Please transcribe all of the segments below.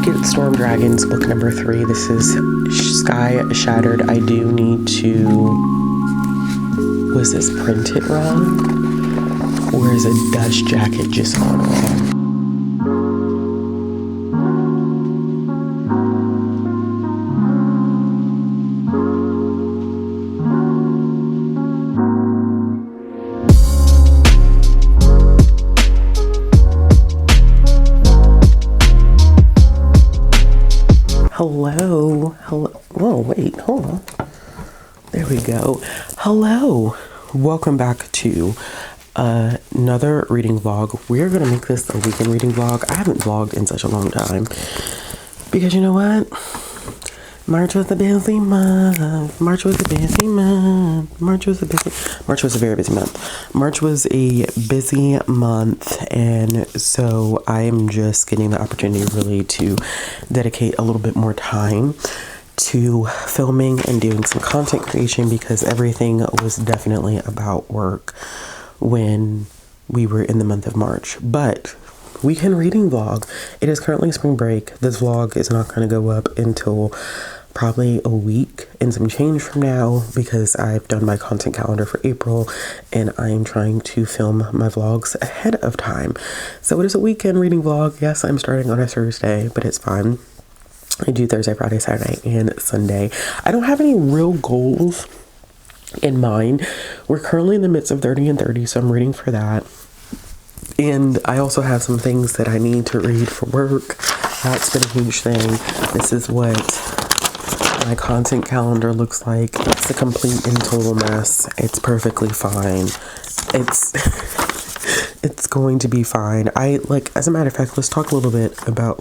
Wicked Storm Dragons, book number 3. This is Sky Shattered. I do need to... Was this printed wrong? Or is a dust jacket just on wrong? Hello. Whoa, wait, hold on. There we go. Hello. Welcome back to another reading vlog. We're going to make this a weekend reading vlog. I haven't vlogged in such a long time because you know what? March was a busy month. March was a very busy month. March was a busy month, and so I am just getting the opportunity really to dedicate a little bit more time to filming and doing some content creation because everything was definitely about work when we were in the month of March. But weekend reading vlog. It is currently spring break. This vlog is not going to go up until probably a week and some change from now because I've done my content calendar for April and I'm trying to film my vlogs ahead of time. So it is a weekend reading vlog. Yes, I'm starting on a Thursday, but it's fine. I do Thursday, Friday, Saturday, and Sunday. I don't have any real goals in mind. We're currently in the midst of 30 and 30, so I'm reading for that. And I also have some things that I need to read for work. That's been a huge thing. This is what my content calendar looks like. It's a complete and total mess. It's perfectly fine. It's going to be fine. As a matter of fact, let's talk a little bit about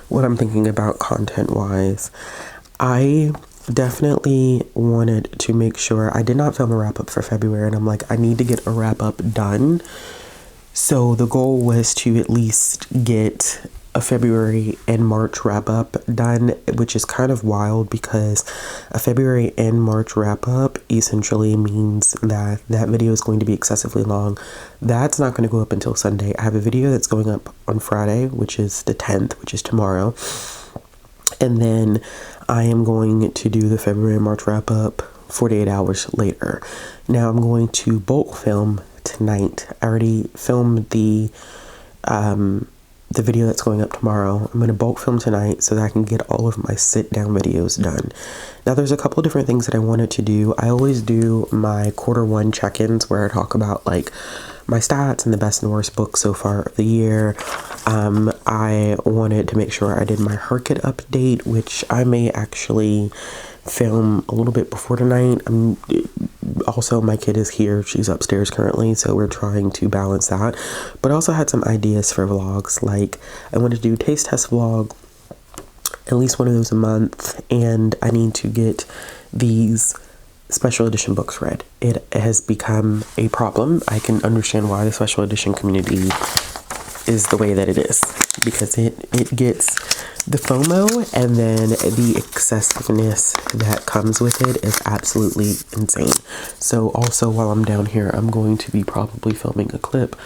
what I'm thinking about content wise. I definitely wanted to make sure I did not film a wrap up for February, and I'm like, I need to get a wrap up done. So the goal was to at least get a February and March wrap up done, which is kind of wild because a February and March wrap up essentially means that video is going to be excessively long. That's not going to go up until Sunday. I have a video that's going up on Friday, which is the 10th, which is tomorrow. And then I am going to do the February and March wrap up 48 hours later. Now I'm going to bulk film tonight. I already filmed the video that's going up tomorrow. I'm going to bulk film tonight so that I can get all of my sit down videos done. Now there's a couple of different things that I wanted to do. I always do my quarter 1 check-ins where I talk about my stats and the best and worst books so far of the year. I wanted to make sure I did my Harkit update, which I may actually film a little bit before tonight. Also, my kid is here. She's upstairs currently, so we're trying to balance that. But I also had some ideas for vlogs. I wanted to do taste test vlog, at least one of those a month, and I need to get these special edition books read. It has become a problem. I can understand why the special edition community is the way that it is, because it gets the FOMO, and then the excessiveness that comes with it is absolutely insane. So also while I'm down here, I'm going to be probably filming a clip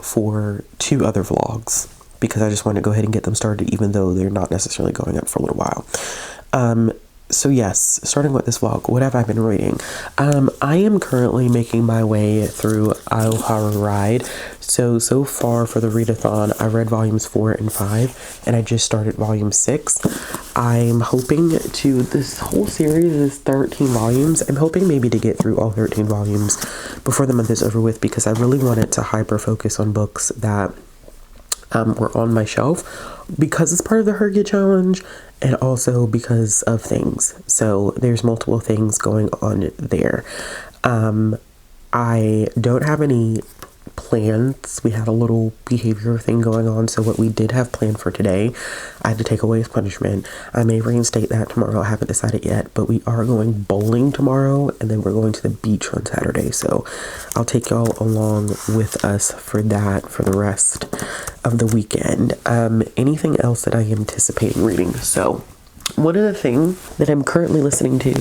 for 2 other vlogs because I just want to go ahead and get them started even though they're not necessarily going up for a little while. So yes, starting with this vlog, what have I been reading? I am currently making my way through I'll Horror Ride. So far for the readathon, I read volumes 4 and 5, and I just started volume 6. I'm hoping this whole series is 13 volumes. I'm hoping maybe to get through all 13 volumes before the month is over with because I really wanted to hyper focus on books that were on my shelf because it's part of the Harkit challenge and also because of things. So there's multiple things going on there. I don't have any plans. We had a little behavior thing going on, so what we did have planned for today, I had to take away as punishment. I may reinstate that tomorrow. I haven't decided yet, but we are going bowling tomorrow, and then we're going to the beach on Saturday, so I'll take y'all along with us for that for the rest of the weekend. Anything else that I am anticipating reading? So one of the things that I'm currently listening to,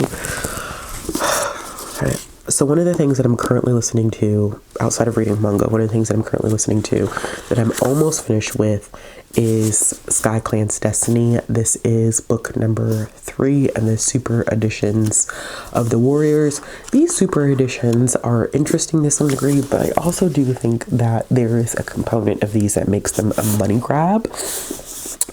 So one of the things that I'm currently listening to, outside of reading manga, one of the things that I'm currently listening to that I'm almost finished with is Sky Clan's Destiny. This is book number 3 and the super editions of the Warriors. These super editions are interesting to some degree, but I also do think that there is a component of these that makes them a money grab.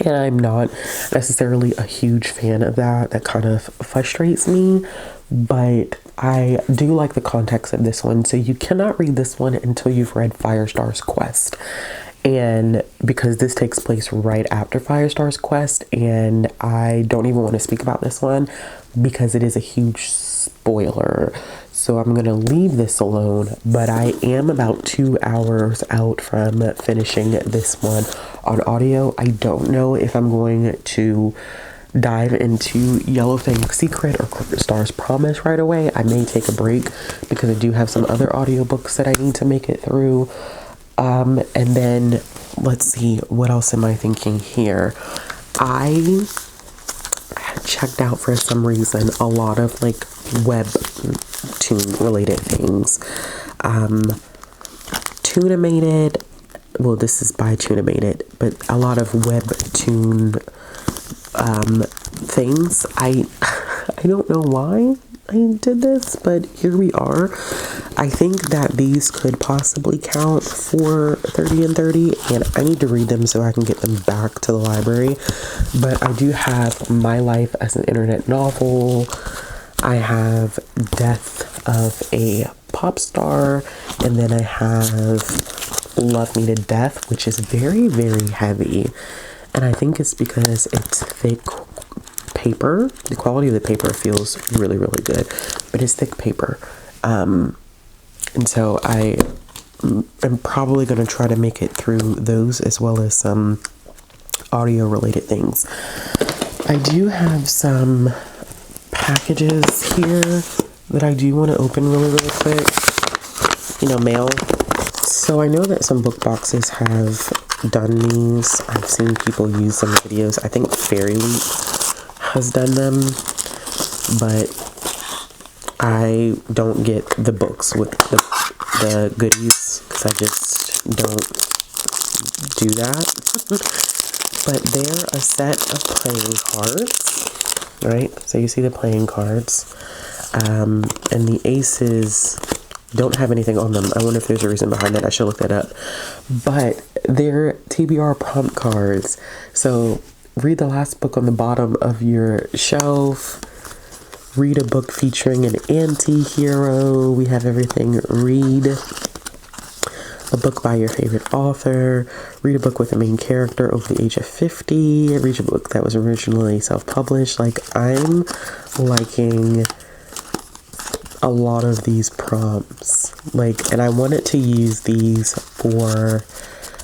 And I'm not necessarily a huge fan of that. That kind of frustrates me. But I do like the context of this one. So you cannot read this one until you've read Firestar's Quest. And because this takes place right after Firestar's Quest, and I don't even want to speak about this one because it is a huge spoiler. So I'm going to leave this alone, but I am about 2 hours out from finishing this one on audio. I don't know if I'm going to dive into Yellowfang Secret or Corporate Star's Promise right away. I may take a break because I do have some other audiobooks that I need to make it through. And then let's see, what else am I thinking here? I checked out for some reason a lot of like webtoon related things. Toonamated, well, this is by Toonamated, but a lot of webtoon things. I don't know why I did this, but here we are. I think that these could possibly count for 30 and 30, and I need to read them so I can get them back to the library. But I do have My Life as an Internet Novel. I have Death of a Pop Star, and then I have Love Me to Death, which is very, very heavy. And I think it's because it's thick paper. The quality of the paper feels really, really good, but it's thick paper. And so I am probably going to try to make it through those as well as some audio related things. I do have some packages here that I do want to open really, really quick. You know, mail. So I know that some book boxes have done these. I've seen people use some videos. I think Fairy Week has done them, but I don't get the books with the goodies because I just don't do that. But they're a set of playing cards, right? So you see the playing cards, and the aces don't have anything on them. I wonder if there's a reason behind that. I should look that up. But they're TBR prompt cards. So read the last book on the bottom of your shelf. Read a book featuring an anti-hero. We have everything. Read a book by your favorite author. Read a book with a main character over the age of 50. Read a book that was originally self-published. Like, I'm liking a lot of these prompts. Like, and I wanted to use these for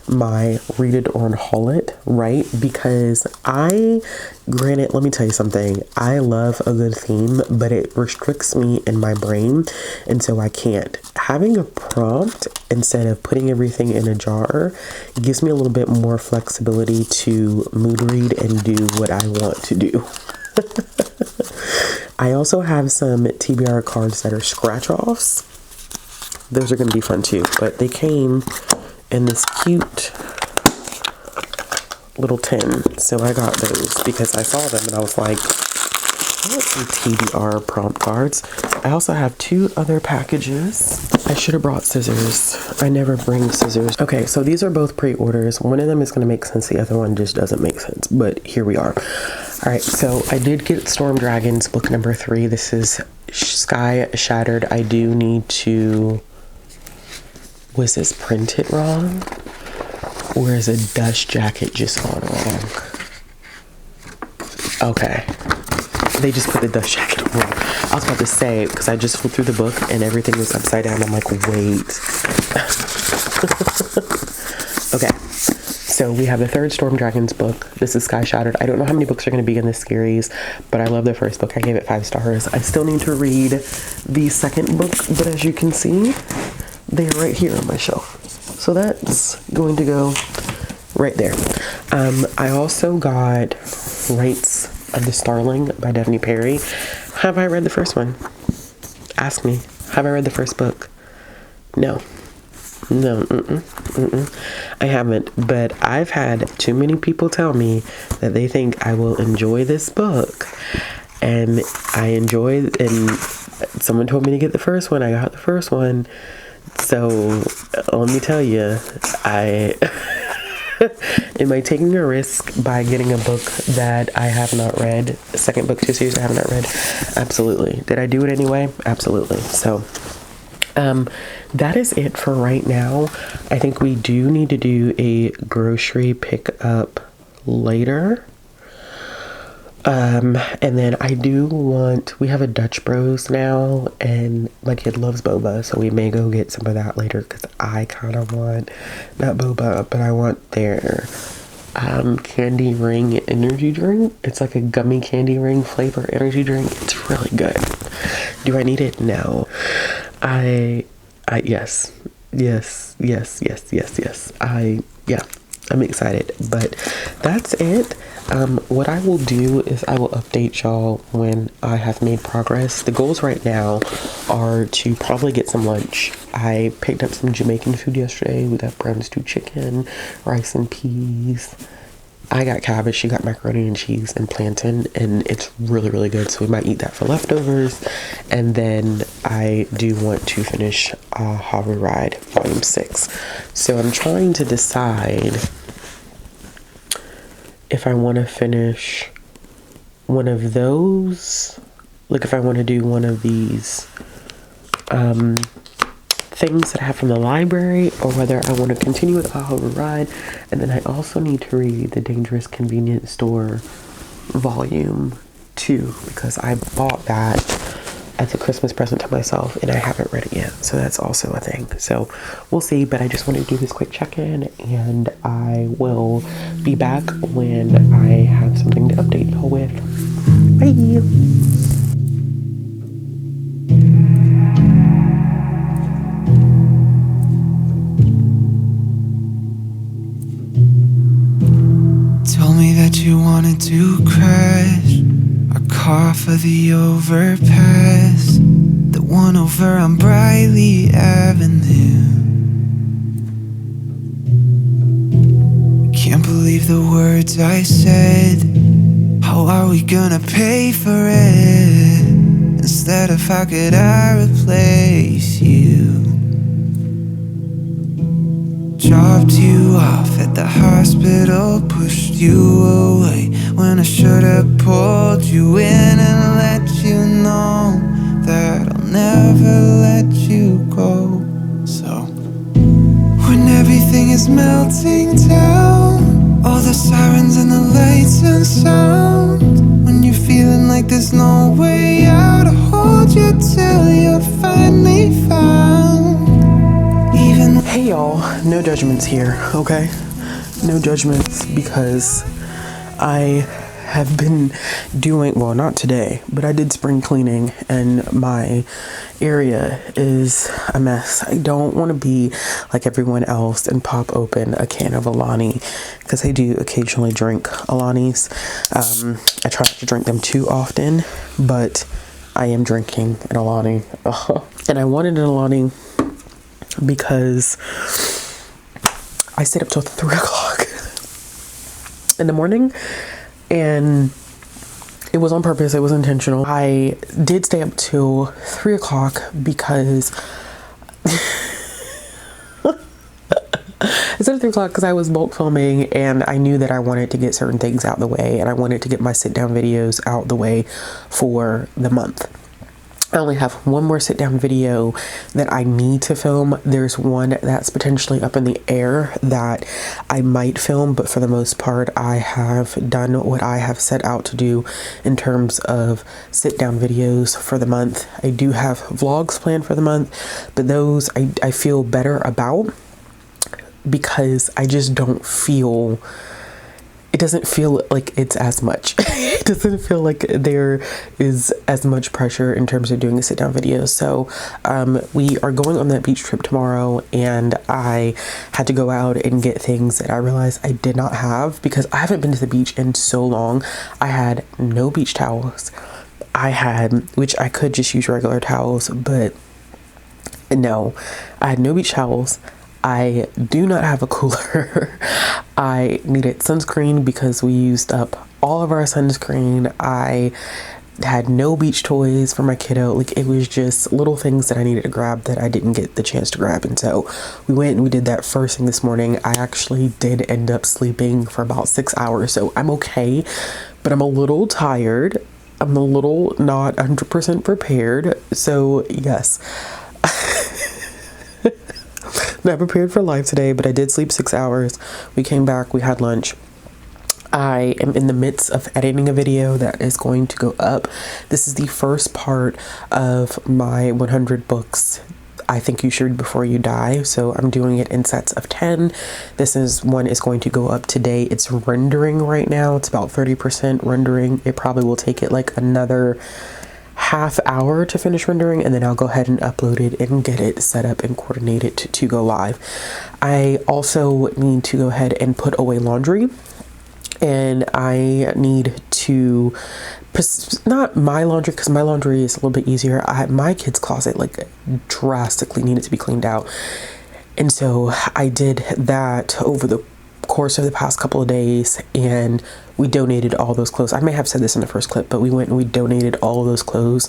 my read it or haul it, right? Because granted, let me tell you something, I love a good theme, but it restricts me in my brain, and so I can't. Having a prompt instead of putting everything in a jar gives me a little bit more flexibility to mood read and do what I want to do. I also have some TBR cards that are scratch offs. Those are going to be fun too, but they came in this cute little tin, so I got those because I saw them and I was like, I want some TBR prompt cards. I also have 2 other packages. I should have brought scissors. I never bring scissors. Okay, so these are both pre-orders. One of them is going to make sense, the other one just doesn't make sense, but here we are. All right, so I did get Storm Dragons book number 3. This is Sky Shattered. I do need to... Was this printed wrong? Or is a dust jacket just gone wrong? Okay. They just put the dust jacket on wrong. I was about to say, because I just flipped through the book and everything was upside down. I'm like, wait. Okay. So we have the 3rd Storm Dragons book. This is Sky Shattered. I don't know how many books are going to be in this series, but I love the first book. I gave it 5 stars. I still need to read the 2nd book, but as you can see, they're right here on my shelf. So that's going to go right there. I also got Rights of the Starling by Daphne Perry. Have I read the first one? Ask me. Have I read the first book? No. I haven't, but I've had too many people tell me that they think I will enjoy this book, and I enjoyed, and someone told me to get the first one. I got the first one, so let me tell you, am I taking a risk by getting a book that I have not read, a second book to a series I have not read? Absolutely. Did I do it anyway? Absolutely. So that is it for right now. I think we do need to do a grocery pickup later. And then I do want, we have a Dutch Bros now, and my kid loves boba, so we may go get some of that later, because I kind of want, not boba, but I want their candy ring energy drink. It's like a gummy candy ring flavor energy drink. It's really good. Do I need it? No. Yes. I'm excited, but that's it. What I will do is I will update y'all when I have made progress. The goals right now are to probably get some lunch. I picked up some Jamaican food yesterday. We got brown stewed chicken, rice and peas. I got cabbage, she got macaroni and cheese and plantain, and it's really, really good. So we might eat that for leftovers. And then I do want to finish Hover Ride Volume 6. So I'm trying to decide if I want to finish one of those, like if I want to do one of these things that I have from the library, or whether I want to continue with Hover Ride. And then I also need to read The Dangerous Convenience Store Volume 2, because I bought that as a Christmas present to myself and I haven't read it yet. So that's also a thing. So we'll see, but I just wanted to do this quick check-in, and I will be back when I have something to update y'all with. Bye! That you wanted to crash our car for the overpass, the one over on Briley Avenue. Can't believe the words I said. How are we gonna pay for it? Instead of how could I replace you? Dropped you off at the hospital, pushed you away when I should've pulled you in and let you know that I'll never let you go. So when everything is melting down, all the sirens and the lights and sound, when you're feeling like there's no way out, I'll hold you till you're finally found. Hey y'all, no judgments here, okay? No judgments, because I have been doing, well, not today, but I did spring cleaning and my area is a mess. I don't want to be like everyone else and pop open a can of Alani, because I do occasionally drink Alanis. I try not to drink them too often, but I am drinking an Alani. And I wanted an Alani because I stayed up till 3 o'clock in the morning, and it was on purpose. It was intentional. I did stay up till 3 o'clock because I said 3 o'clock because I was bulk filming, and I knew that I wanted to get certain things out the way, and I wanted to get my sit down videos out the way for the month. I only have one more sit down video that I need to film. There's one that's potentially up in the air that I might film, but for the most part, I have done what I have set out to do in terms of sit down videos for the month. I do have vlogs planned for the month, but those I feel better about, because I just don't feel, it doesn't feel like it's as much. It doesn't feel like there is as much pressure in terms of doing a sit down video. So we are going on that beach trip tomorrow, and I had to go out and get things that I realized I did not have, because I haven't been to the beach in so long. I had no beach towels. Which I could just use regular towels, but No, I had no beach towels. I do not have a cooler. I needed sunscreen because we used up all of our sunscreen. I had no beach toys for my kiddo. Like, it was just little things that I needed to grab that I didn't get the chance to grab. And so we went and we did that first thing this morning. I actually did end up sleeping for about 6 hours, so I'm okay, but I'm a little tired. I'm a little not 100% prepared. So yes, not prepared for life today, but I did sleep 6 hours. We came back, we had lunch. I am in the midst of editing a video that is going to go up. This is the first part of my 100 books I think you should read before you die. So I'm doing it in sets of 10. This is one is going to go up today. It's rendering right now. It's about 30% rendering. It probably will take it like another half hour to finish rendering, and then I'll go ahead and upload it and get it set up and coordinated to go live. I also need to go ahead and put away laundry. And I need to, not my laundry, because my laundry is a little bit easier. My kids' closet like drastically needed to be cleaned out. And so I did that over the course of the past couple of days, and we donated all those clothes. I may have said this in the first clip, but we went and we donated all of those clothes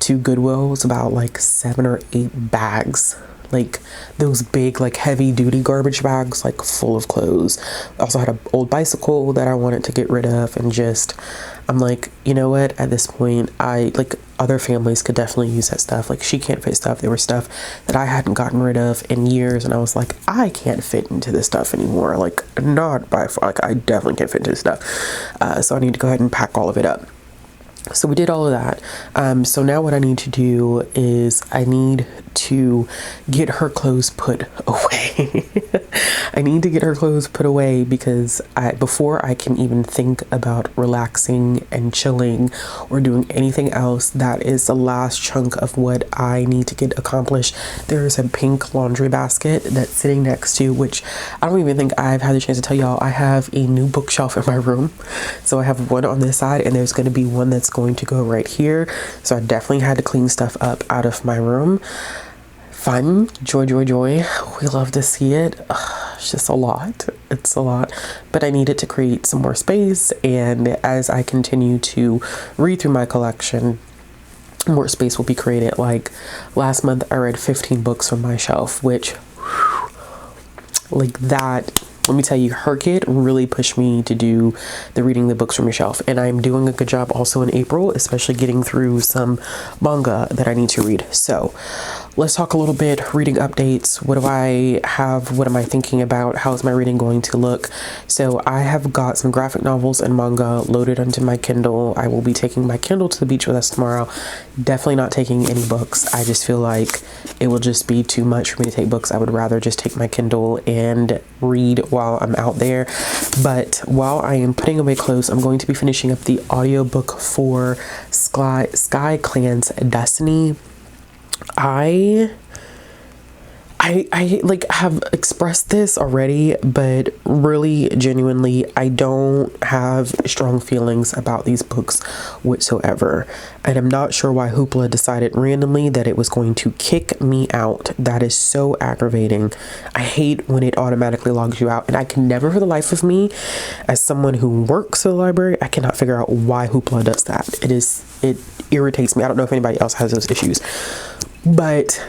to Goodwill. It was about like 7 or 8 bags, like those big, like heavy duty garbage bags, like full of clothes. I also had an old bicycle that I wanted to get rid of, and just, I'm like, you know what, at this point, like other families could definitely use that stuff. Like, she can't fit stuff. There was stuff that I hadn't gotten rid of in years, and I was like, I can't fit into this stuff anymore. Like, not by far. Like, I definitely can't fit into this stuff. So I need to go ahead and pack all of it up. So we did all of that. So now what I need to do is I need to get her clothes put away. I need to get her clothes put away because before I can even think about relaxing and chilling or doing anything else, that is the last chunk of what I need to get accomplished. There's a pink laundry basket that's sitting next to, which I don't even think I've had the chance to tell y'all, I have a new bookshelf in my room. So I have one on this side, and there's going to be one that's going to go right here. So I definitely had to clean stuff up out of my room. Fun, joy, joy, joy. We love to see it. It's just a lot. It's a lot. But I needed to create some more space, and as I continue to read through my collection, more space will be created. Like last month I read 15 books from my shelf, which like that, let me tell you, her kid really pushed me to do reading the books from your shelf, and I'm doing a good job also in April, especially getting through some manga that I need to read. So let's talk a little bit reading updates. What do I have? What am I thinking about? How is my reading going to look? So I have got some graphic novels and manga loaded onto my Kindle. I will be taking my Kindle to the beach with us tomorrow. Definitely not taking any books. I just feel like it will just be too much for me to take books. I would rather just take my Kindle and read while I'm out there. But while I am putting away clothes, I'm going to be finishing up the audiobook for Sky Clan's Destiny. I like have expressed this already, but really genuinely I don't have strong feelings about these books whatsoever, and I'm not sure why Hoopla decided randomly that it was going to kick me out. That is so aggravating. I hate when it automatically logs you out, and I can never for the life of me, as someone who works at the library, I cannot figure out why Hoopla does that. It irritates me. I don't know if anybody else has those issues, but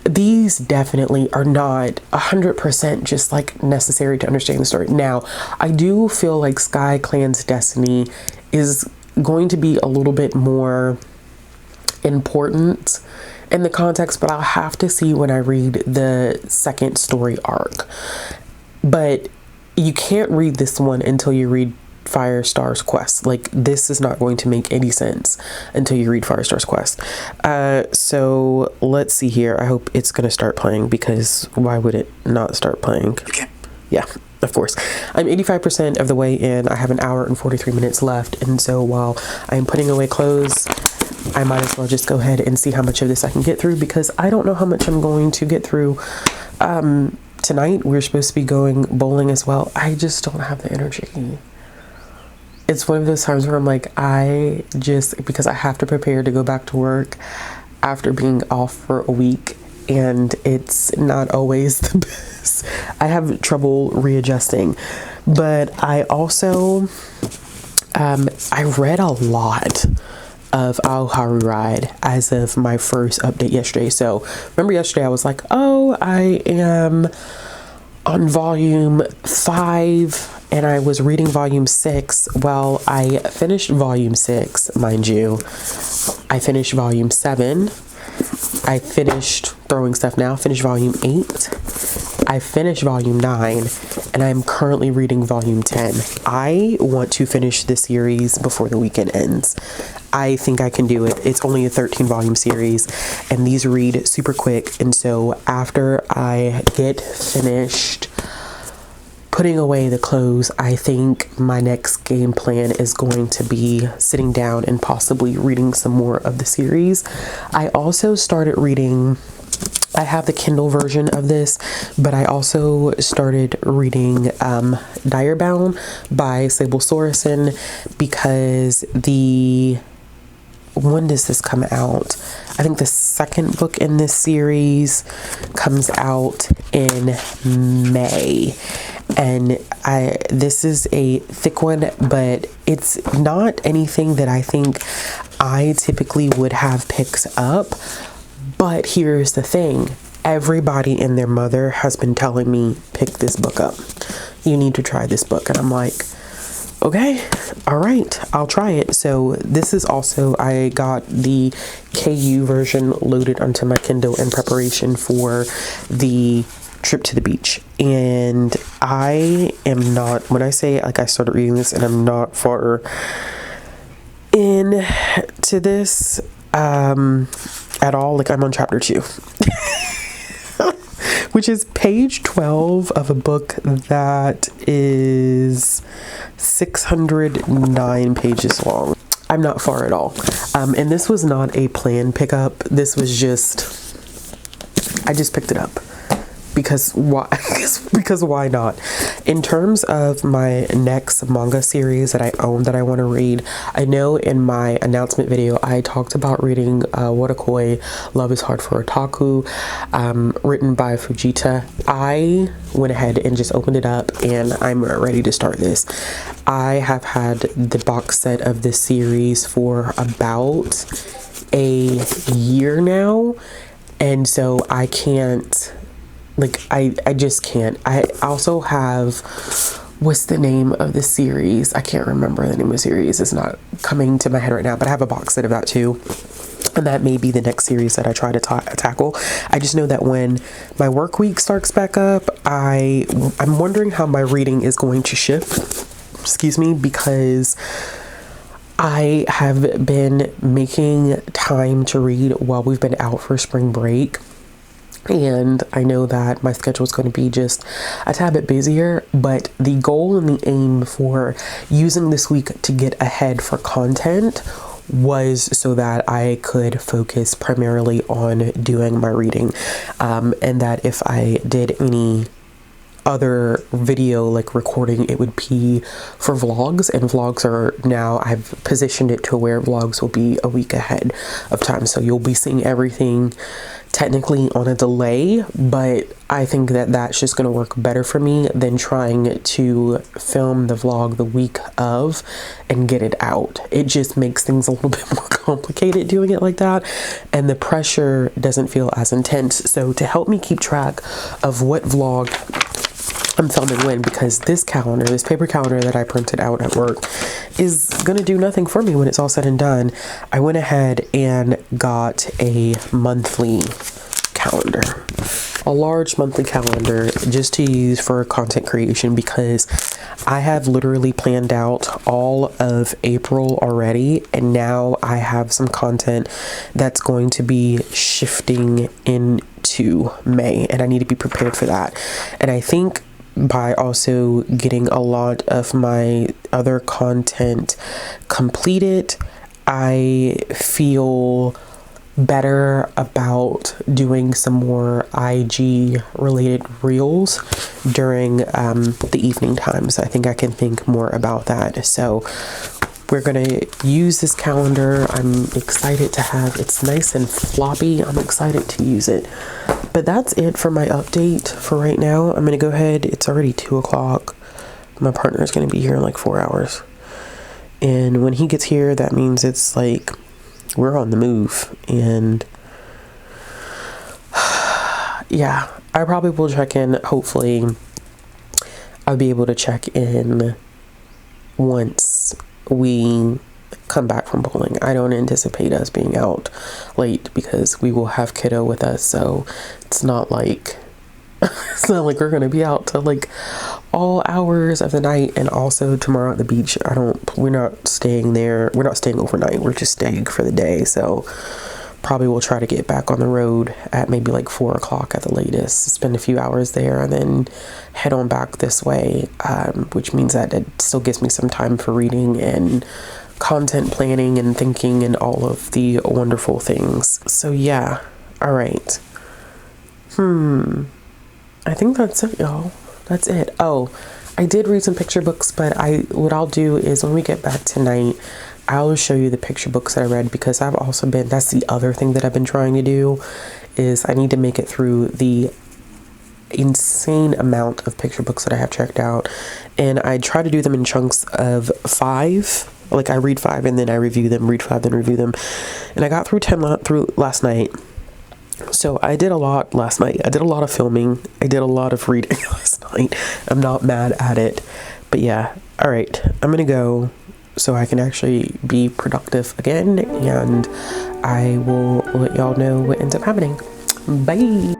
these definitely are not 100% just like necessary to understand the story. Now, I do feel like Sky Clan's Destiny is going to be a little bit more important in the context, but I'll have to see when I read the second story arc. But you can't read this one until you read Firestar's Quest. Like, this is not going to make any sense until you read Firestar's Quest. So let's see here. I hope it's going to start playing, because why would it not start playing? Yeah, of course. I'm 85% of the way in. I have an hour and 43 minutes left, and so while I'm putting away clothes, I might as well just go ahead and see how much of this I can get through, because I don't know how much I'm going to get through. Tonight we're supposed to be going bowling as well. I just don't have the energy. It's one of those times where I'm like, because I have to prepare to go back to work after being off for a week, and it's not always the best. I have trouble readjusting, but I also I read a lot of Ao Haru Ride as of my first update yesterday. So remember yesterday I was like, oh, I am on volume 5 and I was reading volume 6. Well, I finished volume 6, mind you. I finished volume 7. I finished throwing stuff now, finished volume 8. I finished volume 9, and I'm currently reading volume 10. I want to finish this series before the weekend ends. I think I can do it. It's only a 13 volume series, and these read super quick. And so after I get finished putting away the clothes, I think my next game plan is going to be sitting down and possibly reading some more of the series. I also started reading, I have the Kindle version of this, but I also started reading Direbound by Sable Sorensen, because when does this come out? I think the second book in this series comes out in May. And this is a thick one, but it's not anything that I think I typically would have picked up. But here's the thing. Everybody and their mother has been telling me, pick this book up. You need to try this book. And I'm like, okay, all right, I'll try it. So this is also, I got the KU version loaded onto my Kindle in preparation for the trip to the beach. And I am not, when I say like I started reading this and I'm not far into this at all, like I'm on chapter 2. Which is page 12 of a book that is 609 pages long. I'm not far at all. And this was not a planned pickup. This was just, I just picked it up. Because why? Because why not? In terms of my next manga series that I own that I want to read, I know in my announcement video I talked about reading Watakoi, Love is Hard for Otaku, written by Fujita. I went ahead and just opened it up and I'm ready to start this. I have had the box set of this series for about a year now, and so I can't, like, I just can't. I also have, what's the name of the series? I can't remember the name of the series. It's not coming to my head right now, but I have a box set of that too. And that may be the next series that I try to tackle. I just know that when my work week starts back up, I'm wondering how my reading is going to shift. Excuse me, because I have been making time to read while we've been out for spring break. And I know that my schedule is going to be just a tad bit busier, but the goal and the aim for using this week to get ahead for content was so that I could focus primarily on doing my reading, and that if I did any other video like recording, it would be for vlogs, and vlogs are now, I've positioned it to where vlogs will be a week ahead of time, so you'll be seeing everything technically on a delay, but I think that that's just going to work better for me than trying to film the vlog the week of and get it out. It just makes things a little bit more complicated doing it like that, and the pressure doesn't feel as intense. So to help me keep track of what vlog I'm filming when, because this calendar, this paper calendar that I printed out at work is gonna do nothing for me when it's all said and done, I went ahead and got a monthly calendar, a large monthly calendar just to use for content creation, because I have literally planned out all of April already, and now I have some content that's going to be shifting into May, and I need to be prepared for that. And I think by also getting a lot of my other content completed, I feel better about doing some more IG related reels during the evening times. I think I can think more about that. So we're gonna use this calendar. I'm excited to have, it's nice and floppy. I'm excited to use it. But that's it for my update for right now. I'm gonna go ahead, it's already 2 o'clock. My partner is gonna be here in like 4 hours. And when he gets here, that means it's like, we're on the move. And yeah, I probably will check in. Hopefully I'll be able to check in once we come back from bowling. I don't anticipate us being out late because we will have kiddo with us, so it's not like we're gonna be out till like all hours of the night. And also tomorrow at the beach, we're not staying there, we're not staying overnight, we're just staying for the day. So probably we'll try to get back on the road at maybe like 4 o'clock at the latest, spend a few hours there, and then head on back this way, which means that it still gives me some time for reading and content planning and thinking and all of the wonderful things. So yeah, all right. I think that's it, y'all. That's it. Oh, I did read some picture books, but what I'll do is when we get back tonight, I'll show you the picture books that I read, because that's the other thing that I've been trying to do, is I need to make it through the insane amount of picture books that I have checked out. And I try to do them in chunks of 5. Like I read 5 and then I review them, read 5, then review them. And I got through 10 through last night. So I did a lot last night. I did a lot of filming. I did a lot of reading last night. I'm not mad at it. But yeah, all right. I'm going to go so I can actually be productive again, and I will let y'all know what ends up happening. Bye.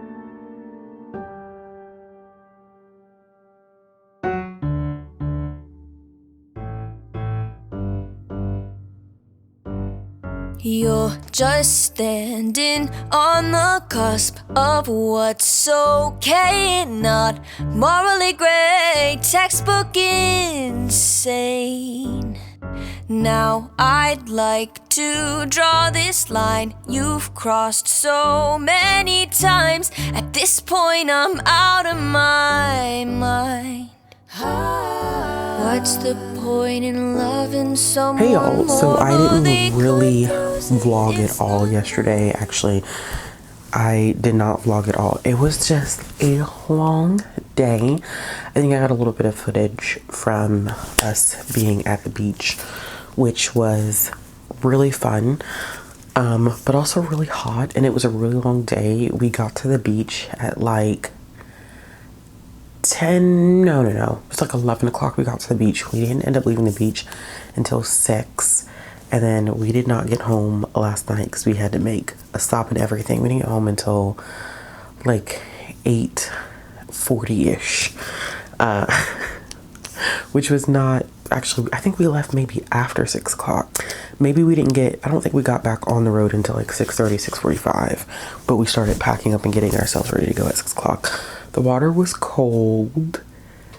You're just standing on the cusp of what's okay and not morally gray, textbook insane. Now I'd like to draw this line you've crossed so many times. At this point I'm out of my mind. What's the point in loving someone? Hey y'all, so I didn't really vlog at all yesterday. Actually, I did not vlog at all. It was just a long day. I think I got a little bit of footage from us being at the beach, which was really fun, but also really hot, and it was a really long day. We got to the beach at like 10, no, it's like 11 o'clock we got to the beach. We didn't end up leaving the beach until 6, and then we did not get home last night because we had to make a stop and everything. We didn't get home until like 8:40ish, which was not actually, I think we left maybe after 6 o'clock. Maybe we didn't I don't think we got back on the road until like 6:30, 6:45, but we started packing up and getting ourselves ready to go at 6 o'clock. The water was cold.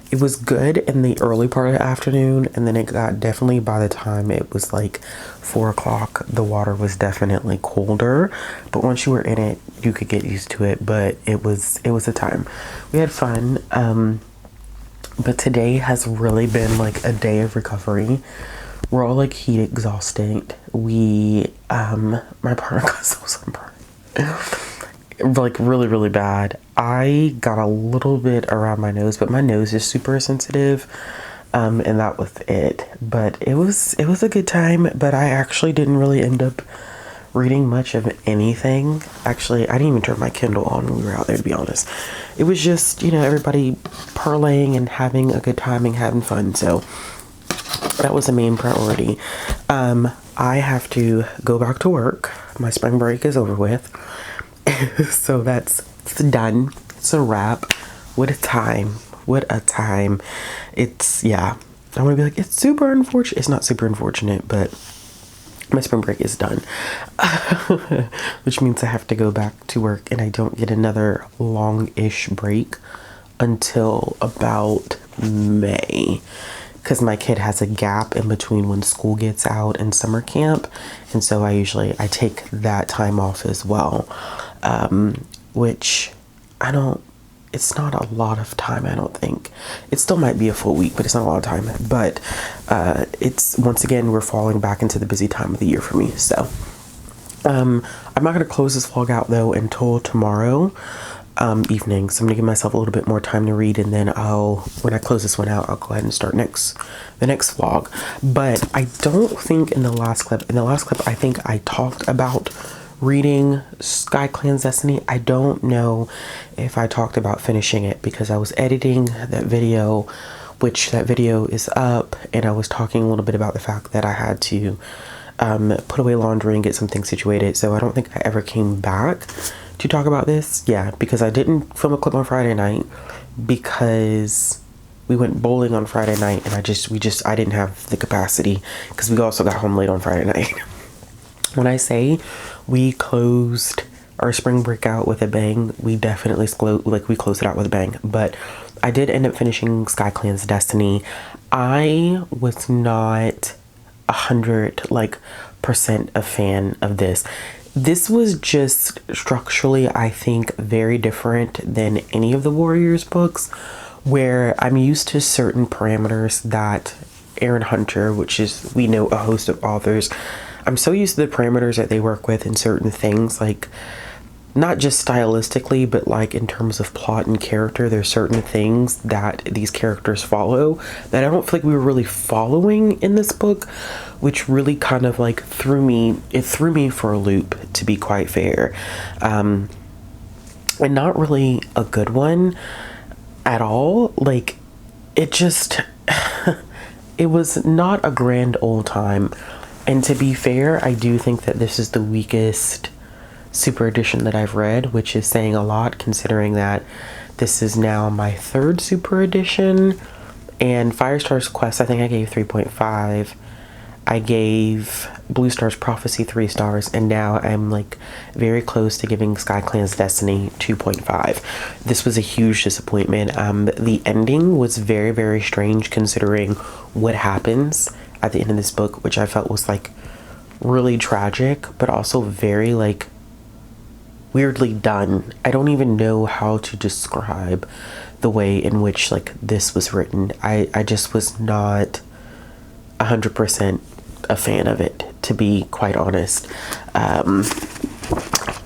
It was good in the early part of the afternoon, and then it got definitely, by the time it was like 4 o'clock, the water was definitely colder. But once you were in it, you could get used to it. But it was a time. We had fun. But today has really been like a day of recovery. We're all like heat exhausted. My partner got so sunburned. Like really, really bad. I got a little bit around my nose, but my nose is super sensitive. And that was it. But it was a good time, but I actually didn't really end up reading much of anything. Actually, I didn't even turn my Kindle on when we were out there, to be honest. It was just, everybody parlaying and having a good time and having fun. So that was the main priority. I have to go back to work. My spring break is over with. So it's done. It's a wrap. What a time. It's, yeah. I want to be like, it's super unfortunate. It's not super unfortunate, but my spring break is done. Which means I have to go back to work, and I don't get another long-ish break until about May. Because my kid has a gap in between when school gets out and summer camp. And so I take that time off as well. Which I don't it's not a lot of time, I don't think. It still might be a full week, but it's not a lot of time. But it's, once again, we're falling back into the busy time of the year for me. So I'm not going to close this vlog out, though, until tomorrow evening. So I'm going to give myself a little bit more time to read, and then when I close this one out, I'll go ahead and start the next vlog. But I don't think in the last clip, I think I talked about reading SkyClan's Destiny. I don't know if I talked about finishing it, because I was editing that video, which that video is up, and I was talking a little bit about the fact that I had to put away laundry and get some things situated. So I don't think I ever came back to talk about this. Yeah, because I didn't film a clip on Friday night because we went bowling on Friday night, and I didn't have the capacity, because we also got home late on Friday night. When I say we closed our spring break out with a bang, we definitely we closed it out with a bang. But I did end up finishing SkyClan's Destiny. I was not 100% a fan of this. This was just structurally, I think, very different than any of the Warriors books, where I'm used to certain parameters that Aaron Hunter, which is, we know, a host of authors, I'm so used to the parameters that they work with in certain things, like not just stylistically, but like in terms of plot and character. There's certain things that these characters follow that I don't feel like we were really following in this book, which really kind of like threw me for a loop, to be quite fair. And not really a good one at all. Like, it just it was not a grand old time. And to be fair, I do think that this is the weakest super edition that I've read, which is saying a lot, considering that this is now my third super edition. And Firestar's Quest, I think I gave 3.5. I gave Blue Star's Prophecy 3 stars, and now I'm like very close to giving SkyClan's Destiny 2.5. This was a huge disappointment. The ending was very, very strange, considering what happens at the end of this book, which I felt was like really tragic, but also very like weirdly done. I don't even know how to describe the way in which like this was written. I just was not 100% a fan of it, to be quite honest.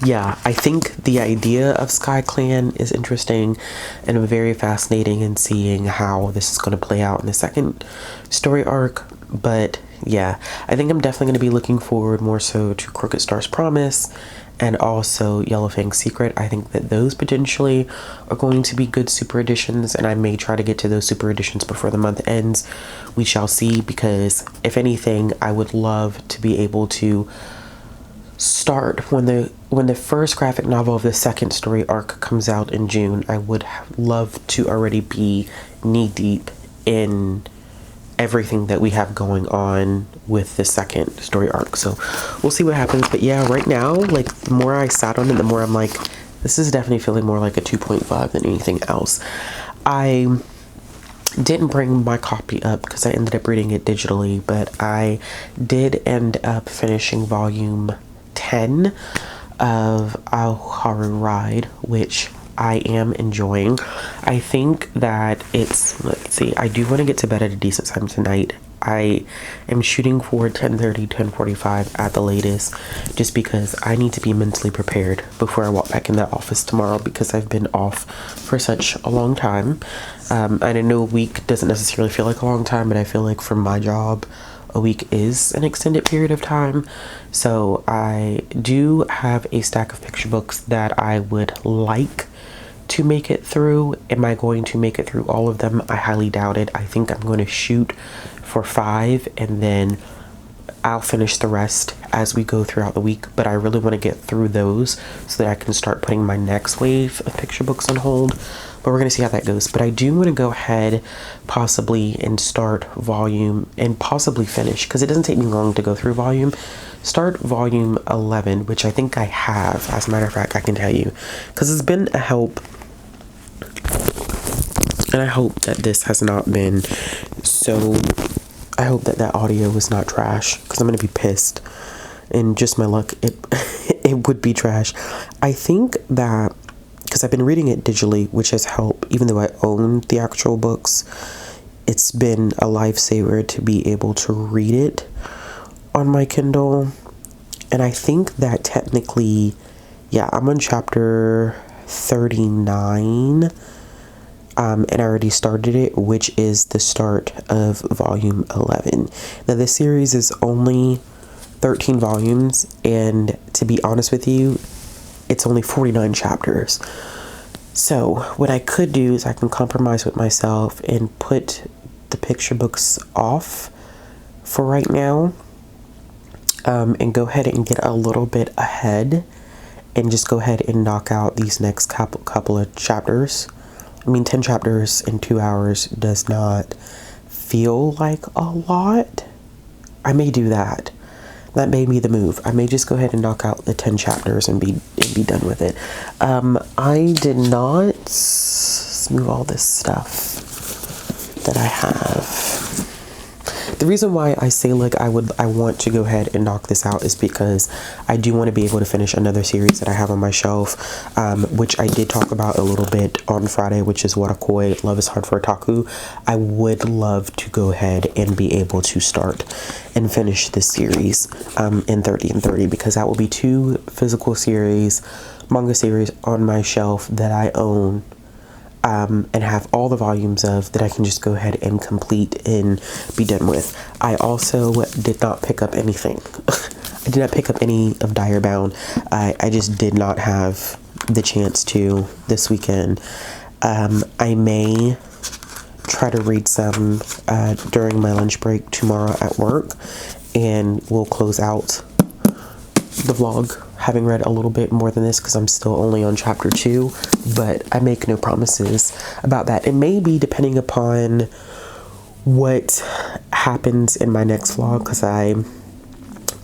Yeah, I think the idea of SkyClan is interesting and very fascinating in seeing how this is going to play out in the second story arc. But yeah, I think I'm definitely going to be looking forward more so to Crooked Star's Promise and also Yellowfang's Secret. I think that those potentially are going to be good super editions, and I may try to get to those super editions before the month ends. We shall see, because if anything, I would love to be able to start when the first graphic novel of the second story arc comes out in June. I would love to already be knee deep in everything that we have going on with the second story arc. So we'll see what happens. But yeah, right now, like, the more I sat on it, the more I'm like, this is definitely feeling more like a 2.5 than anything else. I didn't bring my copy up because I ended up reading it digitally, but I did end up finishing volume 10 of Aoharu Ride, which I am enjoying. I think that it's, let's see, I do want to get to bed at a decent time tonight. I am shooting for 10:30, 10:45 at the latest, just because I need to be mentally prepared before I walk back in the office tomorrow, because I've been off for such a long time. I know a week doesn't necessarily feel like a long time, but I feel like for my job, a week is an extended period of time. So I do have a stack of picture books that I would like to make it through. Am I going to make it through all of them? I highly doubt it. I think I'm going to shoot for 5, and then I'll finish the rest as we go throughout the week. But I really want to get through those so that I can start putting my next wave of picture books on hold. But we're going to see how that goes. But I do want to go ahead possibly and start volume, and possibly finish, because it doesn't take me long to go through volume. Start volume 11, which I think I have. As a matter of fact, I can tell you, because it's been a help. And I hope that this has not been so, I hope that that audio was not trash, because I'm going to be pissed. And just my luck, it would be trash. I think that, because because I've been reading it digitally, which has helped. Even though I own the actual books, it's been a lifesaver to be able to read it on my Kindle. And I think that technically, yeah, I'm on chapter 39, and I already started it, which is the start of volume 11. Now, this series is only 13 volumes, and to be honest with you, it's only 49 chapters. So what I could do is I can compromise with myself and put the picture books off for right now, and go ahead and get a little bit ahead and just go ahead and knock out these next couple of chapters. I mean, 10 chapters in 2 hours does not feel like a lot. I may do that. That may be the move. I may just go ahead and knock out the 10 chapters and be done with it. I did not move all this stuff that I have. The reason why I say like I want to go ahead and knock this out is because I do want to be able to finish another series that I have on my shelf, which I did talk about a little bit on Friday, which is Watakoi, Love is Hard for Otaku. I would love to go ahead and be able to start and finish this series in 30 and 30, because that will be 2 physical series, manga series on my shelf that I own. And have all the volumes of that I can just go ahead and complete and be done with. I also did not pick up anything. I did not pick up any of Direbound. I just did not have the chance to this weekend. I may try to read some during my lunch break tomorrow at work, and we'll close out the vlog having read a little bit more than this, because I'm still only on chapter 2, but I make no promises about that. It may be depending upon what happens in my next vlog, because I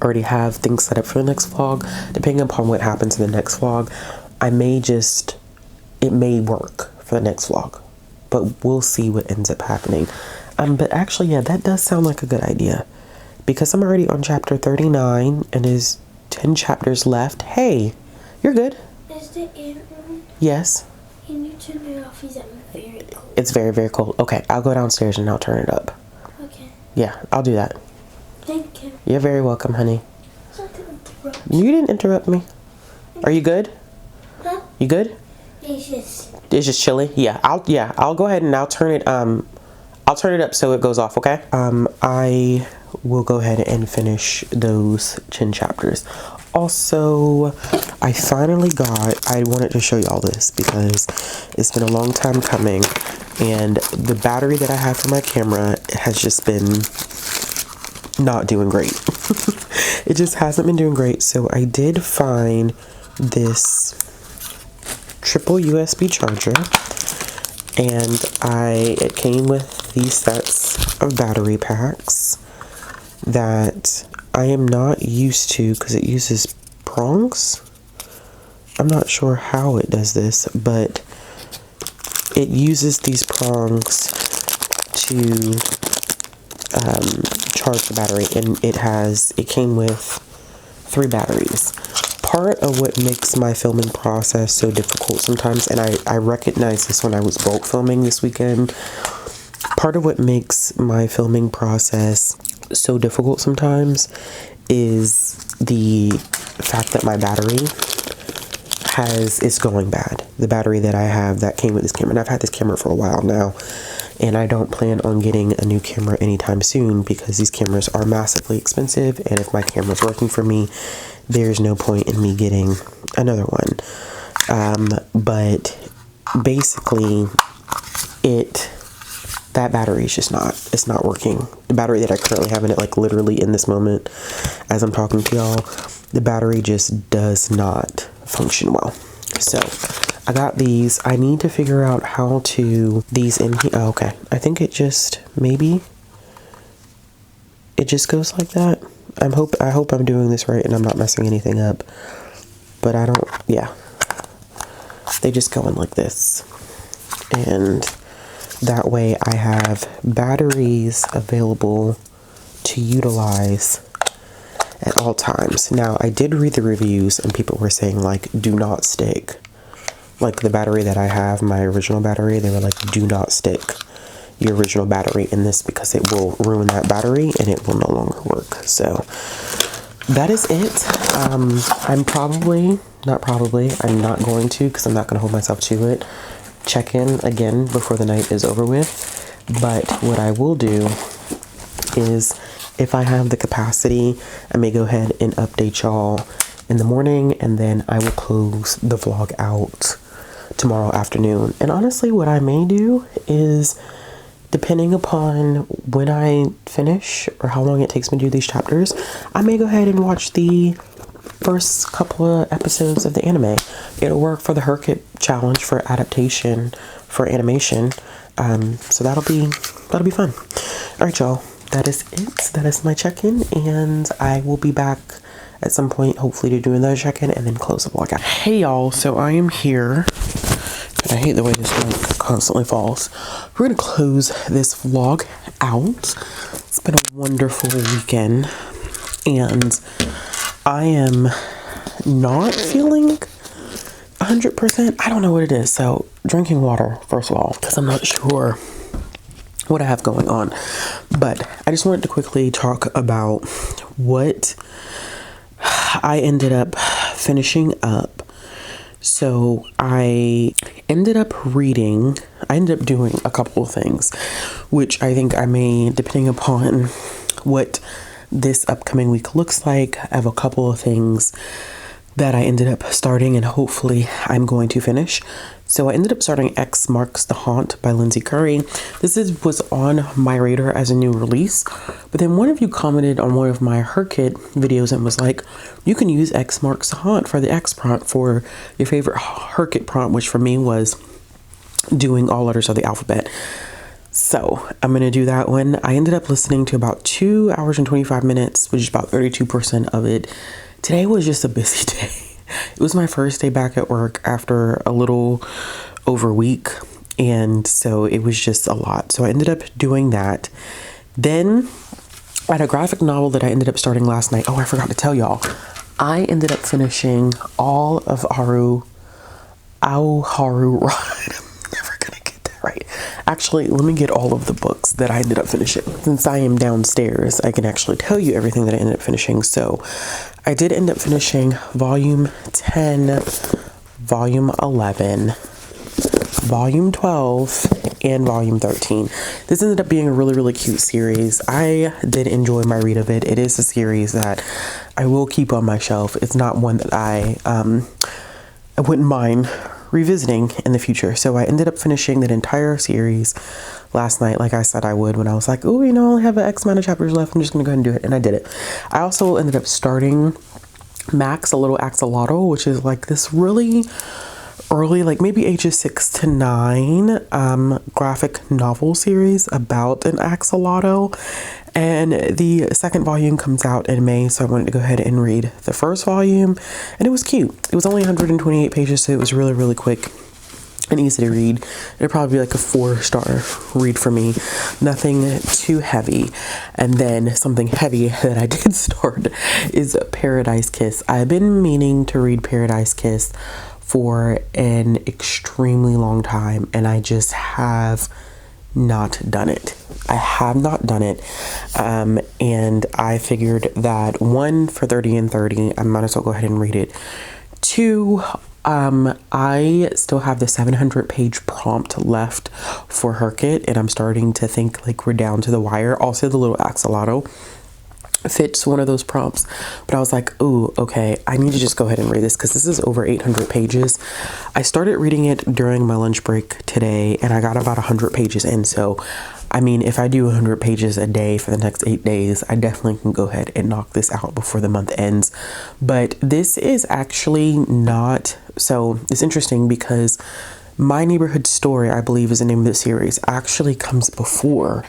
already have things set up for the next vlog. Depending upon what happens in the next vlog, it may work for the next vlog, but we'll see what ends up happening. But actually, yeah, that does sound like a good idea, because I'm already on chapter 39 and is 10 chapters left. Hey, you're good. Is the ant room? Yes. Can you turn it off? Is it very cold? It's very, very cold. Okay, I'll go downstairs and I'll turn it up. Okay. Yeah, I'll do that. Thank you. You're very welcome, honey. Sorry to interrupt. You didn't interrupt me. Are you good? Huh? You good? It's It's just chilly. Yeah, I'll go ahead and I'll turn it up so it goes off, okay? I will go ahead and finish those 10 chapters. Also, I wanted to show you all this because it's been a long time coming, and the battery that I have for my camera has just been not doing great. It just hasn't been doing great. So I did find this triple USB charger, and it came with these sets of battery packs that I am not used to because it uses prongs. I'm not sure how it does this, but it uses these prongs to charge the battery, and it came with 3 batteries. Part of what makes my filming process so difficult sometimes, and I recognized this when I was bulk filming this weekend, part of what makes my filming process so difficult sometimes is the fact that my battery is going bad. The battery that I have that came with this camera, and I've had this camera for a while now, and I don't plan on getting a new camera anytime soon because these cameras are massively expensive, and if my camera's working for me, there's no point in me getting another one. But basically that battery is just not working. The battery that I currently have in it, like literally in this moment as I'm talking to y'all, the battery just does not function well. So I got these. I need to figure out how to these in here. Oh, okay, I think it just goes like that. I hope I'm doing this right and I'm not messing anything up, but yeah, they just go in like this, and that way I have batteries available to utilize at all times. Now, I did read the reviews and people were saying like, do not stick like the battery that I have, my original battery, they were like, do not stick your original battery in this because it will ruin that battery and it will no longer work. So that is it. I'm not going to, because I'm not going to hold myself to it, check in again before the night is over with. But what I will do is, if I have the capacity, I may go ahead and update y'all in the morning, and then I will close the vlog out tomorrow afternoon. And honestly, what I may do is, depending upon when I finish or how long it takes me to do these chapters, I may go ahead and watch the first couple of episodes of the anime. It'll work for the Herkit challenge for adaptation for animation. So that'll be fun. All right, y'all. That is it. That is my check-in, and I will be back at some point, hopefully, to do another check-in and then close the vlog out. Hey, y'all. So I am here. I hate the way this vlog constantly falls. We're gonna close this vlog out. It's been a wonderful weekend, and I am not feeling 100%. I don't know what it is. So drinking water, first of all, because I'm not sure what I have going on. But I just wanted to quickly talk about what I ended up finishing up. So I ended up doing a couple of things, which I think I may, depending upon what this upcoming week looks like, I have a couple of things that I ended up starting and hopefully I'm going to finish. So I ended up starting X Marks the Haunt by Lindsay Curry. Was on my radar as a new release, but then one of you commented on one of my Herkit videos and was like, you can use X Marks the Haunt for the X prompt for your favorite Herkit prompt, which for me was doing all letters of the alphabet. So I'm going to do that one. I ended up listening to about 2 hours and 25 minutes, which is about 32% of it. Today was just a busy day. It was my first day back at work after a little over a week, and so it was just a lot. So I ended up doing that. Then I had a graphic novel that I ended up starting last night. Oh, I forgot to tell y'all. I ended up finishing all of Aoharu Ride. I'm never gonna get that right. Actually, let me get all of the books that I ended up finishing. Since I am downstairs, I can actually tell you everything that I ended up finishing. So I did end up finishing volume 10, volume 11, volume 12, and volume 13. This ended up being a really, really cute series. I did enjoy my read of it. It is a series that I will keep on my shelf. It's not one that I wouldn't mind revisiting in the future. So I ended up finishing that entire series last night, like I said I would, when I was like, oh, I only have X amount of chapters left, I'm just gonna go ahead and do it, and I did it. I also ended up starting Max, a Little Axolotl, which is like this really early, like maybe ages 6 to 9 graphic novel series about an axolotl, and the second volume comes out in May, so I wanted to go ahead and read the first volume, and it was cute. It was only 128 pages, so it was really, really quick and easy to read. It'd probably be like a 4-star read for me. Nothing too heavy. And then something heavy that I did start is Paradise Kiss. I've been meaning to read Paradise Kiss for an extremely long time, and I just have not done it. I have not done it. And I figured that 1, for 30 and 30, I might as well go ahead and read it. 2, I still have the 700-page prompt left for Herkit, and I'm starting to think like we're down to the wire. Also, the Little Axolotl fits one of those prompts, but I was like, oh, okay, I need to just go ahead and read this because this is over 800 pages. I started reading it during my lunch break today, and I got about 100 pages in. So, I mean, if I do 100 pages a day for the next 8 days, I definitely can go ahead and knock this out before the month ends. But this is actually not, so it's interesting because My Neighborhood Story, I believe is the name of the series, actually comes before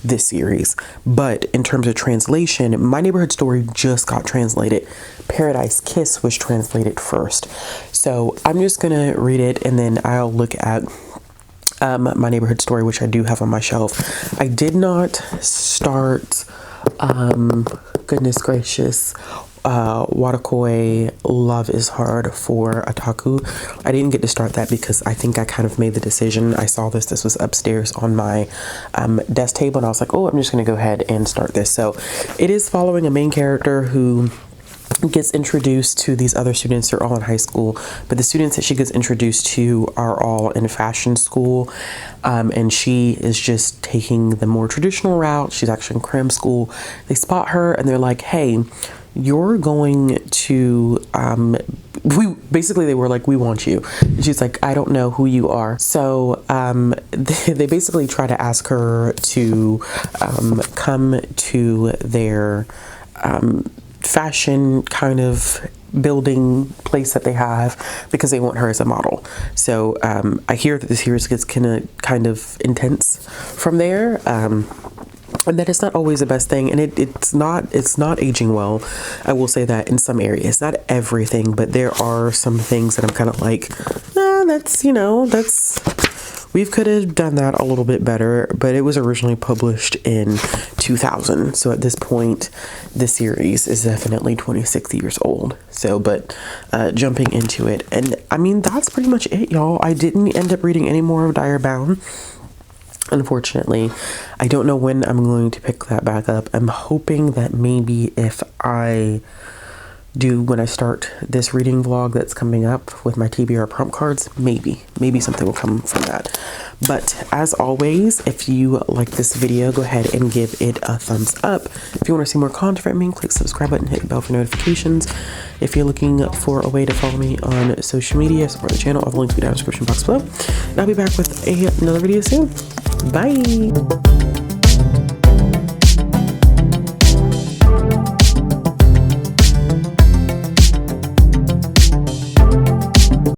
this series. But in terms of translation, My Neighborhood Story just got translated. Paradise Kiss was translated first. So I'm just gonna read it, and then I'll look at My Neighborhood Story, which I do have on my shelf. I did not start goodness gracious, Watakoi Love is Hard for Otaku. I didn't get to start that because I think I kind of made the decision. I saw this was upstairs on my desk table, and I was like, oh, I'm just going to go ahead and start this. So it is following a main character who gets introduced to these other students. They're all in high school, but the students that she gets introduced to are all in fashion school, and she is just taking the more traditional route. She's actually in cram school. They spot her and they're like, hey, you're going to they were like, we want you. And she's like, I don't know who you are. So they basically try to ask her to come to their fashion kind of building place that they have because they want her as a model. So I hear that this series gets kind of intense from there. And that it's not always the best thing, and it's not aging well. I will say that in some areas, not everything, but there are some things that I'm kind of like, we could have done that a little bit better. But it was originally published in 2000, so at this point, the series is definitely 26 years old. So, but jumping into it, and I mean that's pretty much it, y'all. I didn't end up reading any more of Dire Bound. Unfortunately, I don't know when I'm going to pick that back up. I'm hoping that maybe if I do, when I start this reading vlog that's coming up with my TBR prompt cards, maybe something will come from that. But as always, if you like this video, go ahead and give it a thumbs up. If you want to see more content from me, click the subscribe button, hit the bell for notifications. If you're looking for a way to follow me on social media, support the channel, all the links will be down in the description box below. And I'll be back with another video soon. Bye.